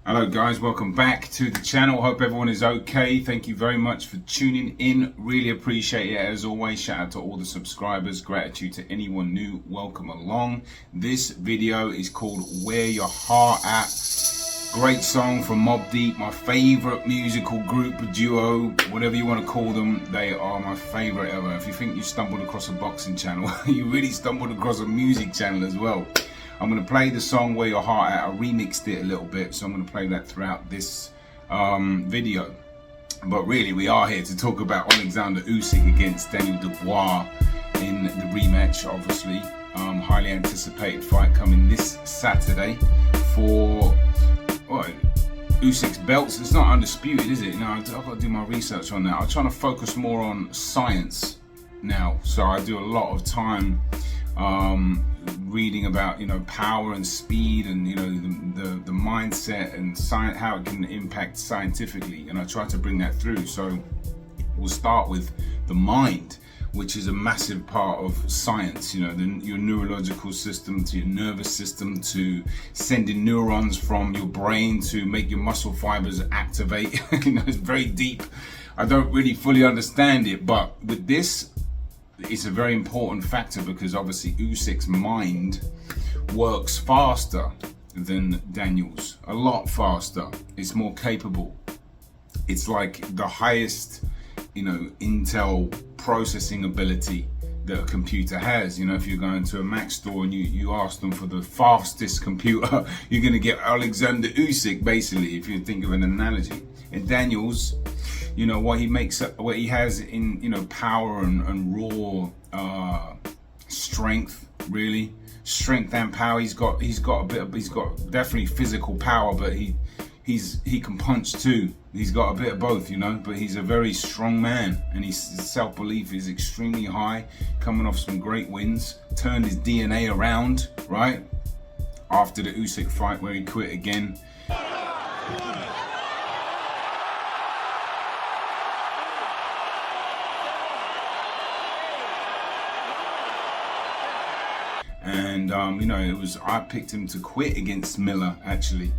Hello guys, welcome back to the channel. Hope everyone is okay. Thank you very much for tuning in. Really appreciate it. As always, shout out to all the subscribers. Gratitude to anyone new. Welcome along. This video is called Where Your Heart At. Great song from Mobb Deep, my favorite musical group, duo, whatever you want to call them. They are my favorite ever. If you think you stumbled across a boxing channel, you really stumbled across a music channel as well. I'm going to play the song Where Your Heart At. I remixed it a little bit, so I'm going to play that throughout this video. But really, we are here to talk about Olexsandr Usyk against Daniel Dubois in the rematch, obviously. Highly anticipated fight coming this Saturday for Usyk's belts. It's not undisputed, is it? No, I've got to do my research on that. I'm trying to focus more on science now, so I do a lot of time reading about power and speed and the mindset and science, how it can impact scientifically, and I try to bring that through. So we'll start with the mind, which is a massive part of science. Your neurological system to your nervous system, to sending neurons from your brain to make your muscle fibers activate. It's very deep. I don't really fully understand it, but with this, it's a very important factor because obviously Usyk's mind works faster than Daniel's, a lot faster. It's more capable. It's like the highest, Intel processing ability that a computer has. If you're going to a Mac store and you ask them for the fastest computer, you're going to get Olexsandr Usyk, basically, if you think of an analogy. And Daniel's, what he makes up, what he has in power and raw strength, really strength and power. He's got definitely physical power, but he can punch too. He's got a bit of both, but he's a very strong man, and his self-belief is extremely high, coming off some great wins. Turned his DNA around, right, after the Usyk fight where he quit again. And I picked him to quit against Miller, actually,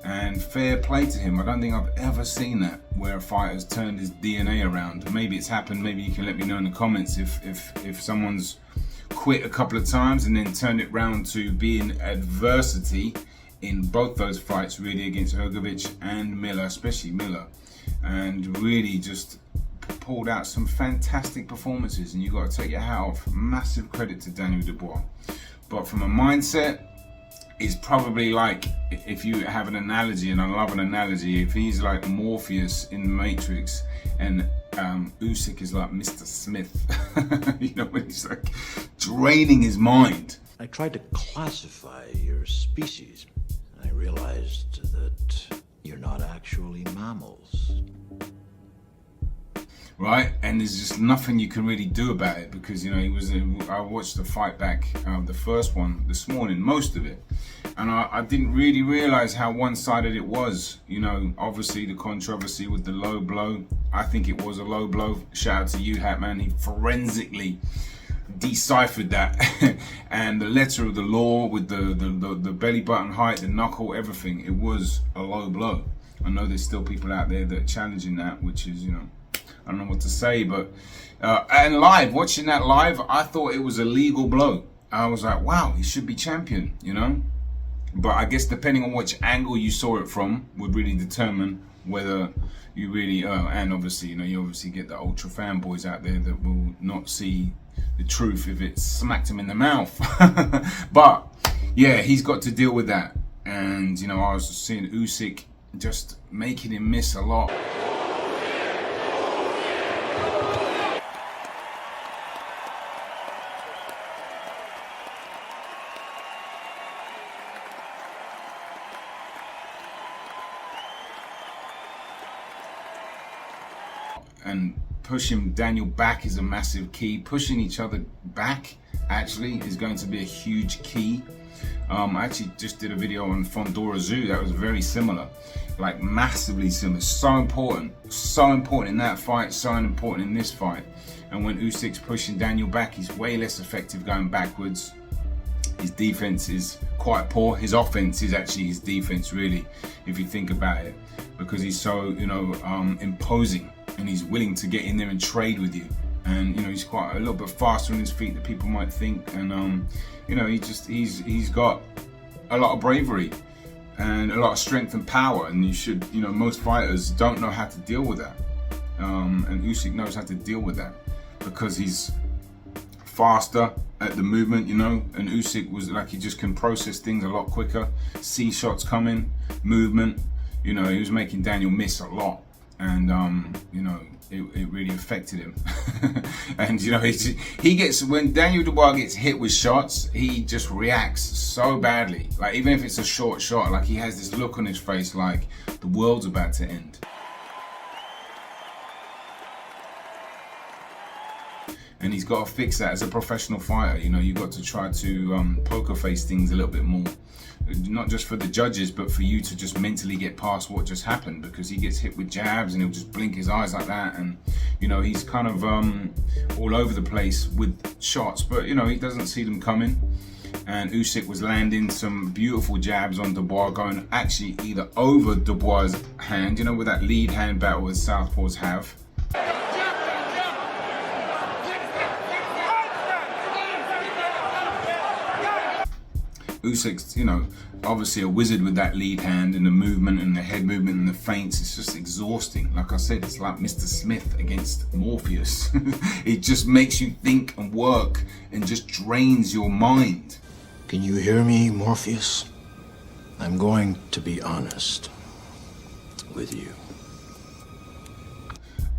and fair play to him. I don't think I've ever seen that, where a fighter's turned his DNA around. Maybe it's happened. Maybe you can let me know in the comments if someone's quit a couple of times and then turned it round to be in adversity in both those fights, really, against Hrgovic and Miller, especially Miller, and really just pulled out some fantastic performances. And you got to take your hat off. Massive credit to Daniel Dubois. But from a mindset, it's probably like, if you have an analogy, and I love an analogy, if he's like Morpheus in the Matrix and Usyk is like Mr. Smith, when he's like draining his mind. I tried to classify your species, and I realized that you're not actually mammals. Right, and there's just nothing you can really do about it because I watched the fight back, the first one this morning, most of it, and I didn't really realize how one-sided it was. Obviously the controversy with the low blow. I think it was a low blow. Shout out to you, Hatman. He forensically deciphered that, and the letter of the law with the belly button height, the knuckle, everything. It was a low blow. I know there's still people out there that are challenging that, which is I don't know what to say, but and watching that live, I thought it was a legal blow. I was like, wow, he should be champion, But I guess depending on which angle you saw it from would really determine whether you really, and obviously, you obviously get the ultra fanboys out there that will not see the truth if it smacked him in the mouth. But yeah, he's got to deal with that. And, I was seeing Usyk just making him miss a lot. And pushing Daniel back is a massive key. Pushing each other back actually is going to be a huge key. I actually just did a video on Fondora Zoo that was very similar, like massively similar. So important in that fight, so important in this fight. And when Usyk's pushing Daniel back, he's way less effective going backwards. His defense is quite poor. His offense is actually his defense, really, if you think about it, because he's so, imposing, and he's willing to get in there and trade with you. And he's quite a little bit faster on his feet than people might think. And he's got a lot of bravery and a lot of strength and power. And most fighters don't know how to deal with that. And Usyk knows how to deal with that because he's faster at the movement, and Usyk was like, he just can process things a lot quicker, see shots coming, movement. He was making Daniel miss a lot, and it really affected him. And he gets, when Daniel Dubois gets hit with shots, he just reacts so badly. Like, even if it's a short shot, like, he has this look on his face like the world's about to end. And he's got to fix that as a professional fighter. You've got to try to poker face things a little bit more. Not just for the judges, but for you to just mentally get past what just happened, because he gets hit with jabs and he'll just blink his eyes like that. And, he's kind of all over the place with shots, but, he doesn't see them coming. And Usyk was landing some beautiful jabs on Dubois, going actually either over Dubois' hand, with that lead hand battle that southpaws have. Usyk's, obviously a wizard with that lead hand and the movement and the head movement and the feints. It's just exhausting. Like I said, it's like Mr. Smith against Morpheus. It just makes you think and work and just drains your mind. Can you hear me, Morpheus? I'm going to be honest with you.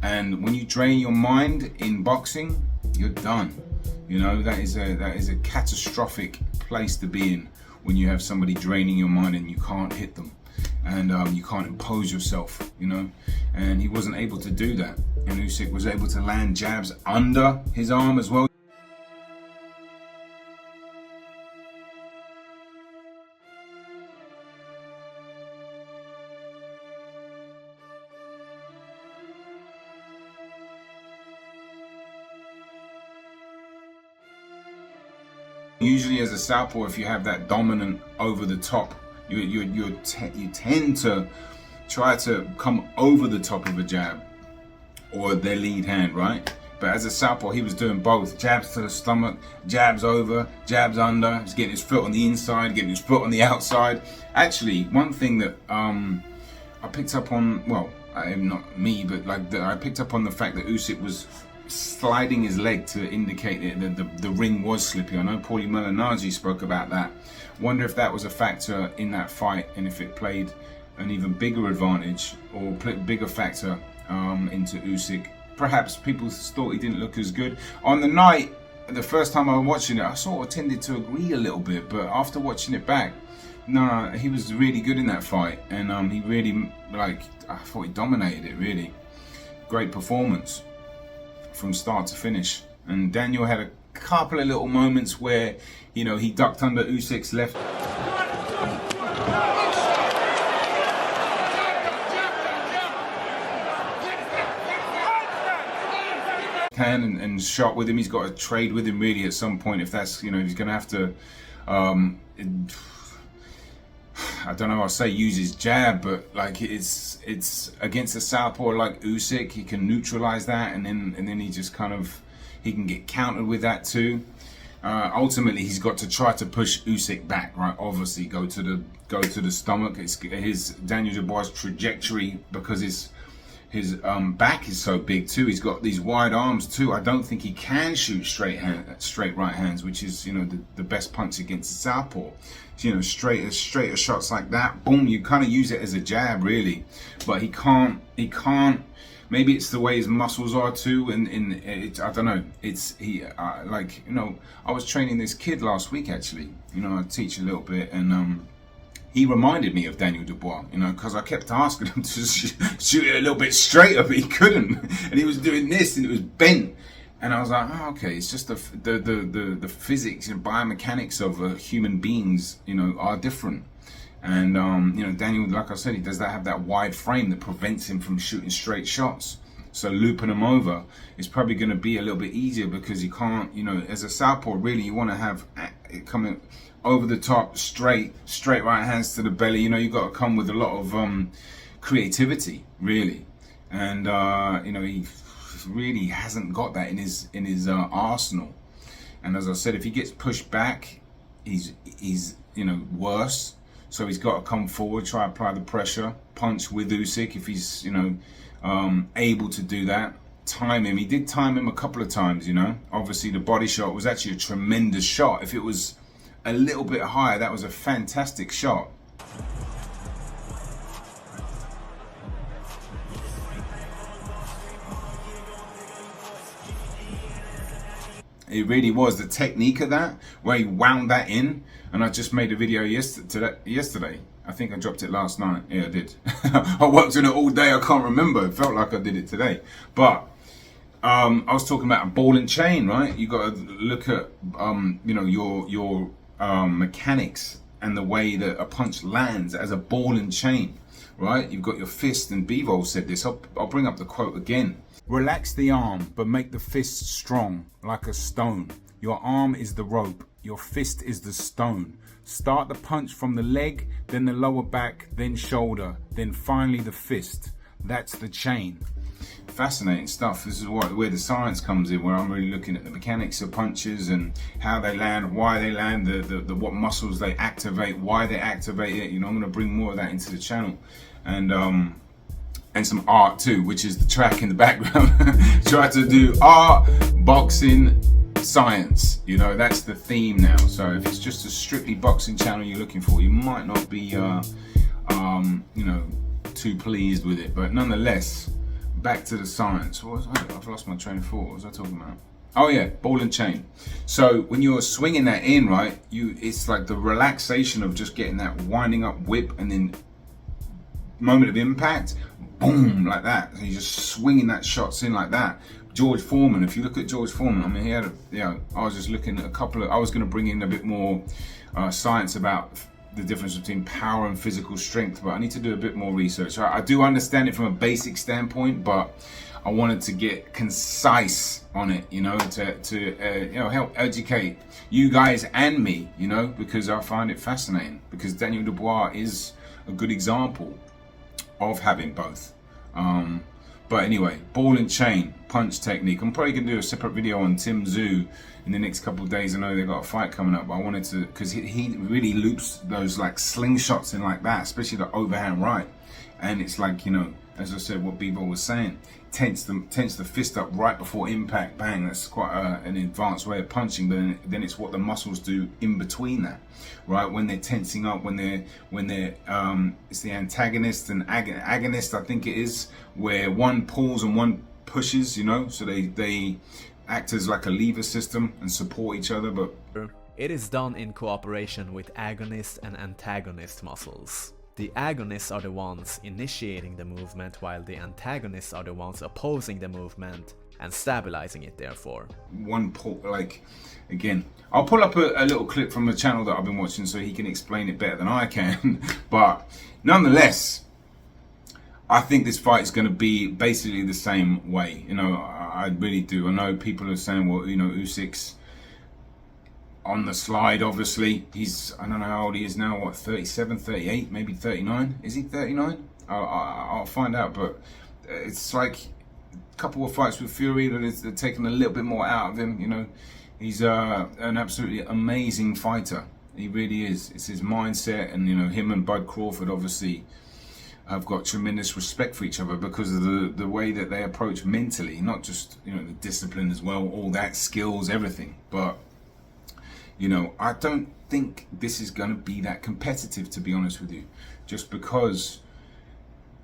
And when you drain your mind in boxing, you're done. That is a catastrophic place to be in, when you have somebody draining your mind and you can't hit them, and you can't impose yourself, and he wasn't able to do that. And Usyk was able to land jabs under his arm as well. Usually as a southpaw, if you have that dominant over the top, you tend to try to come over the top of a jab or their lead hand, right? But as a southpaw, he was doing both. Jabs to the stomach, jabs over, jabs under. He's getting his foot on the inside, getting his foot on the outside. Actually, one thing that I picked up on, well, not me, but I picked up on the fact that Usyk was sliding his leg to indicate that the ring was slippy. I know Paulie Malignaggi spoke about that. Wonder if that was a factor in that fight, and if it played an even bigger advantage or bigger factor into Usyk. Perhaps people thought he didn't look as good. On the night, the first time I was watching it, I sort of tended to agree a little bit, but after watching it back, no, he was really good in that fight, and he really, I thought he dominated it, really. Great performance from start to finish. And Daniel had a couple of little moments where, he ducked under Usyk's left hand and shot with him. He's got to trade with him really at some point, if that's, he's going to have to, I don't know, I'll say use his jab, but it's against a southpaw like Usyk, he can neutralize that, and then he just he can get countered with that too. Ultimately, he's got to try to push Usyk back, right? Obviously, go to the stomach. It's his Daniel Dubois' trajectory, because his back is so big too. He's got these wide arms too. I don't think he can shoot straight right hands, which is the best punch against the southpaw. Straighter shots like that, boom, you kind of use it as a jab really, but he can't. Maybe it's the way his muscles are too, and I don't know. I was training this kid last week actually. I teach a little bit, and he reminded me of Daniel Dubois, because I kept asking him to shoot it a little bit straighter, but he couldn't, and he was doing this, and it was bent. And I was like, oh, okay, it's just the physics and biomechanics of human beings, are different. And, Daniel, like I said, he does have that wide frame that prevents him from shooting straight shots. So looping him over is probably going to be a little bit easier, because you can't, as a southpaw, really, you want to have coming over the top, straight right hands to the belly. You know, you got to come with a lot of creativity, really. And you know, he really hasn't got that in his arsenal. And as I said, if he gets pushed back, he's you know, worse. So he's got to come forward, try to apply the pressure, punch with Usyk if he's, you know, able to do that. Time him. He did time him a couple of times, you know. Obviously, the body shot was actually a tremendous shot. If it was a little bit higher, that was a fantastic shot. It really was. The technique of that, where he wound that in, and I just made a video yesterday. I think I dropped it last night. Yeah, I did. I worked on it all day. I can't remember. It felt like I did it today. But I was talking about a ball and chain, right? You got to look at you know, your mechanics and the way that a punch lands as a ball and chain, right? You've got your fist, and Bivol said this. I'll bring up the quote again. Relax the arm, but make the fist strong, like a stone. Your arm is the rope, your fist is the stone. Start the punch from the leg, then the lower back, then shoulder, then finally the fist. That's the chain. Fascinating stuff. This is where the science comes in, where I'm really looking at the mechanics of punches and how they land, why they land, the what muscles they activate, why they activate it. You know, I'm going to bring more of that into the channel. And some art too, which is the track in the background. Try to do art, boxing, science. You know, that's the theme now. So if it's just a strictly boxing channel you're looking for, you might not be, you know, too pleased with it. But nonetheless, back to the science. I've lost my train of thought. What was I talking about? Oh yeah, ball and chain. So when you're swinging that in, right, it's like the relaxation of just getting that winding up whip, and then moment of impact, boom, like that. So you're just swinging that shots in like that. George Foreman, if you look at George Foreman, I mean, he had I was just looking at a couple of, I was going to bring in a bit more science about the difference between power and physical strength, but I need to do a bit more research. I do understand it from a basic standpoint, but I wanted to get concise on it, you know, to you know, help educate you guys and me, you know, because I find it fascinating, because Daniel Dubois is a good example of having both. But anyway, ball and chain, punch technique. I'm probably going to do a separate video on Tim Tszyu in the next couple of days. I know they've got a fight coming up, but I wanted to, because he really loops those like slingshots in like that, especially the overhand right. And it's like, you know, as I said, what Bivol was saying, tense the fist up right before impact, bang. That's quite an advanced way of punching, but then it's what the muscles do in between that, right? When they're tensing up, when they're it's the antagonist and agonist, I think it is, where one pulls and one pushes, you know, so they act as like a lever system and support each other. But it is done in cooperation with agonist and antagonist muscles. The agonists are the ones initiating the movement, while the antagonists are the ones opposing the movement and stabilizing it, therefore. One pull, like, again, I'll pull up a little clip from a channel that I've been watching so he can explain it better than I can. But nonetheless, I think this fight is going to be basically the same way. You know, I really do. I know people are saying, well, you know, Usyk's on the slide, obviously. He's, I don't know how old he is now, what, 37, 38, maybe 39? Is he 39? I'll find out, but it's like a couple of fights with Fury that they're taking a little bit more out of him, you know. He's an absolutely amazing fighter. He really is. It's his mindset, and, you know, him and Bud Crawford obviously have got tremendous respect for each other because of the way that they approach mentally, not just, you know, the discipline as well, all that, skills, everything. But you know, I don't think this is going to be that competitive, to be honest with you, just because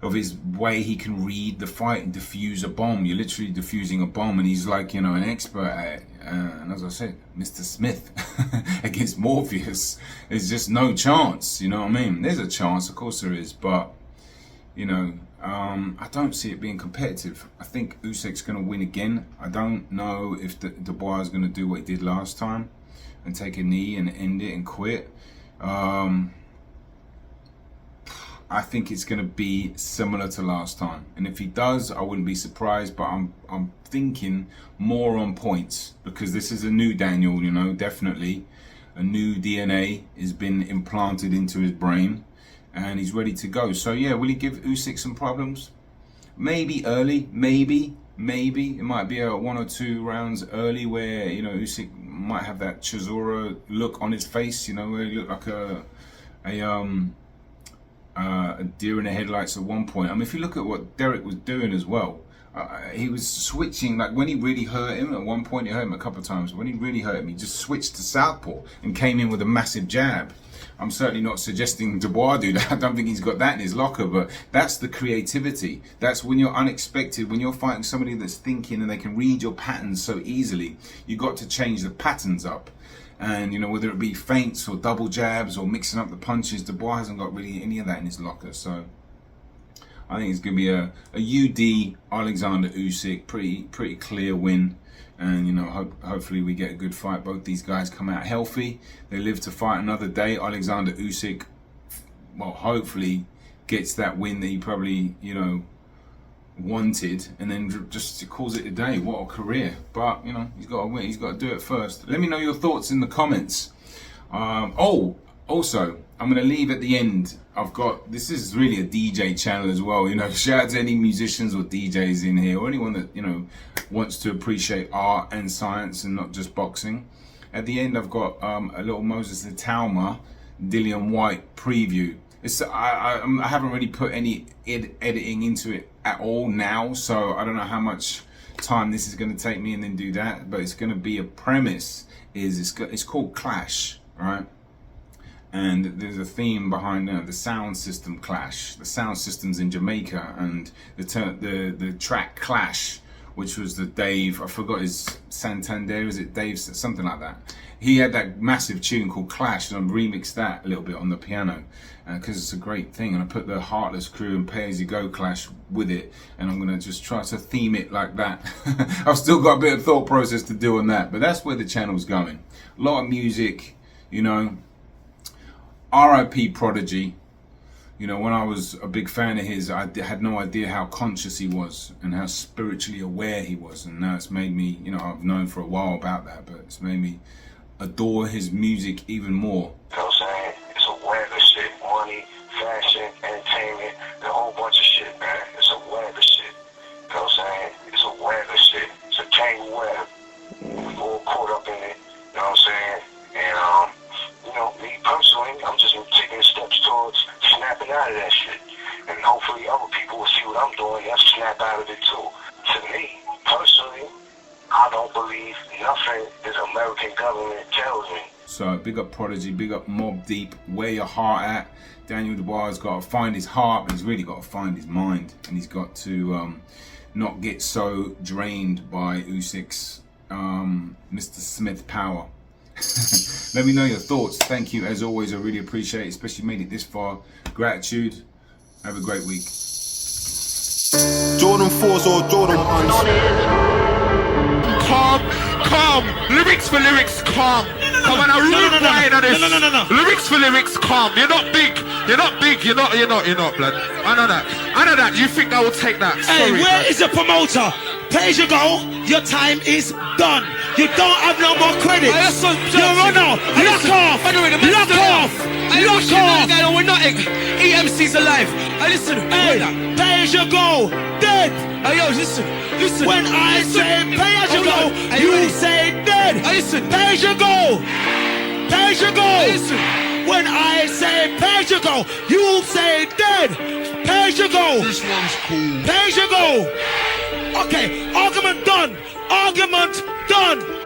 of his way he can read the fight and defuse a bomb. You're literally defusing a bomb, and he's like, you know, an expert at it. And as I said, Mr. Smith against Morpheus, there's just no chance, you know what I mean? There's a chance, of course there is, but, you know, I don't see it being competitive. I think Usyk's going to win again. I don't know if Dubois is going to do what he did last time and take a knee and end it and quit. I think it's going to be similar to last time, and if he does, I wouldn't be surprised. But I'm thinking more on points, because this is a new Daniel, you know, definitely. a new DNA has been implanted into his brain, and he's ready to go. So yeah, will he give Usyk some problems? Maybe early, maybe it might be a 1 or 2 rounds early where, you know, Usyk might have that Chisora look on his face, you know, where he looked like a deer in the headlights at one point. I mean, if you look at what Derek was doing as well, he was switching, like when he really hurt him, at one point he hurt him a couple of times, when he really hurt him, he just switched to southpaw and came in with a massive jab. I'm certainly not suggesting Dubois do that. I don't think he's got that in his locker, but that's the creativity. That's when you're unexpected, when you're fighting somebody that's thinking and they can read your patterns so easily. You got to change the patterns up. And, you know, whether it be feints or double jabs or mixing up the punches, Dubois hasn't got really any of that in his locker. So I think it's going to be a UD Olexsandr Usyk, pretty clear win. And, you know, hopefully we get a good fight. Both these guys come out healthy. They live to fight another day. Olexsandr Usyk, well, hopefully gets that win that he probably, you know, wanted, and then just calls it a day. What a career. But, you know, he's got to win. He's got to do it first. Let me know your thoughts in the comments. Also, I'm going to leave at the end. This is really a DJ channel as well. You know, shout out to any musicians or DJs in here, or anyone that, you know, wants to appreciate art and science and not just boxing. At the end, I've got a little Moses Litauma Dillian White preview. I haven't really put any editing into it at all now, so I don't know how much time this is going to take me and then do that, but it's going to be a premise. It's called Clash, right? And there's a theme behind the sound system clash, the sound systems in Jamaica, and the track Clash, which was the Dave, I forgot his Santander, is it Dave, something like that. He had that massive tune called Clash, and I remixed that a little bit on the piano because it's a great thing. And I put the Heartless Crew and Pay As You Go Clash with it, and I'm gonna just try to theme it like that. I've still got a bit of thought process to do on that, but that's where the channel's going. A lot of music, you know. R.I.P. Prodigy. You know, when I was a big fan of his, I had no idea how conscious he was and how spiritually aware he was. And now it's made me, you know, I've known for a while about that, but it's made me adore his music even more. You know what I'm saying? It's a web of shit. Money, fashion, entertainment, a whole bunch of shit, man. It's a web of shit. You know what I'm saying? It's a web of shit. It's a tangled web. We all caught up in it. You know what I'm saying? And, you know, me personally, I'm just taking steps towards snapping out of that shit. And hopefully other people will see what I'm doing and snap out of it too. To me, personally, I don't believe nothing this American government tells me. So big up Prodigy, big up Mobb Deep, where your heart at. Daniel Dubois has got to find his heart, but he's really got to find his mind. And he's got to not get so drained by Usyk's Mr. Smith power. Let me know your thoughts. Thank you as always. I really appreciate it, especially made it this far. Gratitude. Have a great week. Jordan 4s or Jordan 1s. Calm. Lyrics for lyrics, calm. Come on, I'm really flying on this. No. Lyrics for lyrics, calm. You're not big. You're not, blood. I know that. You think I will take that? Hey, sorry, where blood. is the promoter? Pay as you go. Your time is done. You don't have no more credit. You're run out. Lock off. We're not EMC's alive. Listen. Hey, pay as you go. Dead. Hey, yo, listen. When I say pay as you go, you say dead. Listen. Pay as you go. Pay as you go. Listen. When I say pay as you go, you say dead. Pay as you go. This one's cool. Pay as you go. Okay, argument done. Argument done.